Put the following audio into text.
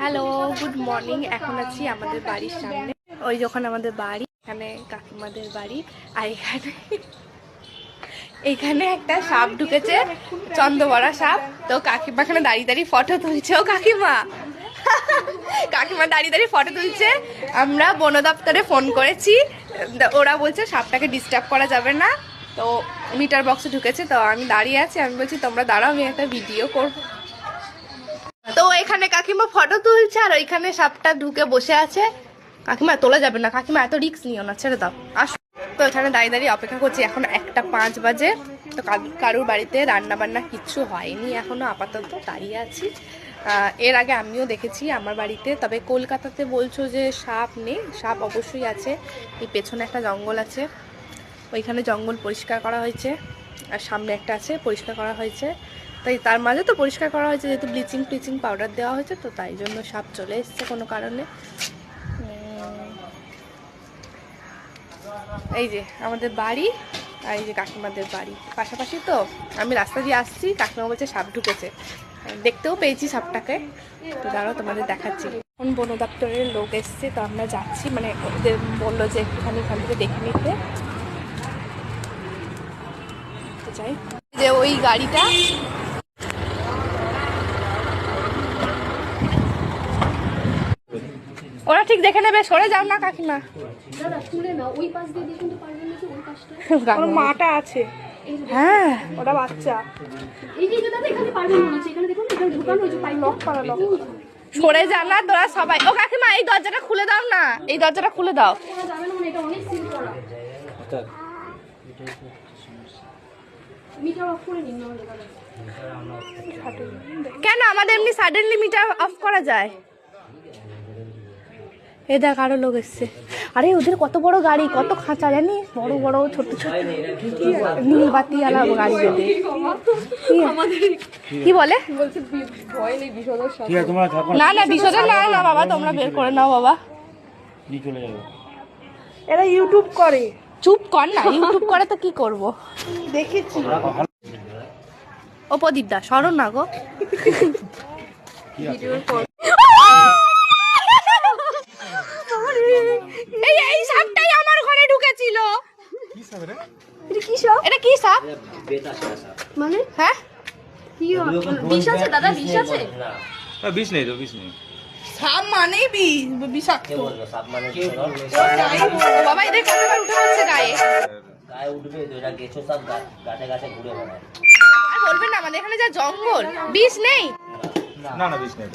Hello, good morning. এখন আছি আমাদের বাড়ির সামনে। ওই যখন আমাদের বাড়ি, এখানে কাকিমাদের বাড়ি। আর এখানে একটা সাপ ঢুকেছে, চন্দ্রবড়া সাপ। তো কাকিমা এখানে দাঁড়িয়ে দাঁড়িয়ে ফটো তুলছে। ও কাকিমা কাকিমা দাঁড়িয়ে দাঁড়িয়ে ফটো তুলছে। আমরা বন দপ্তরে ফোন করেছি, ওরা বলছে সাপটাকে ডিস্টার্ব করা যাবে না। তো মিটার বক্সে ঢুকেছে। তো আমি দাঁড়িয়ে আছি, আমি বলছি তোমরা দাঁড়াও, আমি একটা ভিডিও করবো। তো এখানে কাকিমা ফটো তুলছে আর ওইখানে সাপটা ঢুকে বসে আছে। কাকিমা তোলা যাবে না, কাকিমা এত রিস্ক নিও না, ছেড়ে দাও। আসো। তো এখানে দাঁড়িয়ে দাঁড়িয়ে অপেক্ষা করছি। এখন 1:05 বাজে। তো কারুর বাড়িতে রান্না বান্না কিচ্ছু হয়নি এখনো, আপাতত দাঁড়িয়ে আছি। এর আগে আমিও দেখেছি আমার বাড়িতে, তবে কলকাতাতে বলছো যে সাপ নেই। সাপ অবশ্যই আছে। এই পেছনে একটা জঙ্গল আছে, ওইখানে জঙ্গল পরিষ্কার করা হয়েছে। আর সামনে একটা আছে, পরিষ্কার করা হয়েছে। তাই তার মাঝে তো পরিষ্কার করা হয়েছে, যেহেতু ব্লিচিং পাউডার দেওয়া হয়েছে, তো তাই জন্য সাপ চলে এসছে কোনো কারণে। এই যে আমাদের বাড়ি আর এই যে কাকিমাদের বাড়ি পাশাপাশি। তো আমি রাস্তা দিয়ে আসছি, কাকিমা বলছে সাপ ঢুকেছে। দেখতেও পেয়েছি সাপটাকে। তো দাঁড়াও তোমাদের দেখাচ্ছি। এখন বন দপ্তরের লোক এসছে, তো আমরা যাচ্ছি, মানে ওদের বললো যে একটুখানি এখান থেকে দেখে নিতে। যাই যে ওই গাড়িটা, ওরা ঠিক দেখে নেবে। সরে যাও না কাকিমা। মাটা আছে। হ্যাঁ, ওটা বাচ্চা। সরে যা না তোরা সবাই। ও কাকিমা এই দরজাটা খুলে দাও না, এই দরজাটা খুলে দাও। কেন আমাদের এমনি সাডেনলি মিটার অফ করা যায়? এ দেখ আরো লোক এসছে। আরে ওদের কত বড় গাড়ি, কত খাঁচা জানি, বড় বড় ছোট ছোট নীল বাতি আলা গাড়ি। কি বলে? না না বিসর্জন না, না বাবা তোমরা বের করে নাও বাবা। এরা ইউটিউব করে। চুপ কর না, ইউটিউব করে তো কি করব দেখেছি। ও প্রদীপ দা সরো না গো। এই সাপটাই আমার ঘরে ঢুকেছিল। কি সাপ রে? এটা কি সাপ? এটা কি সাপ? মানে হ্যাঁ কি বিষ আছে দাদা? বিষ আছে? না বিষ নেই তো, বিষ নেই। সাপ মানে বিষাক্ত। কে বললো সাপ মানে বাবা? এদের কতবার উঠে আসছে গায়ে গায়ে উঠবে তো। এটা গেছো সব গাছে গাছে ঘুরে বেড়ায়। আর বলবেন না আমাদের এখানে যা জঙ্গল, বিষ নেই। না না বিষ নেই।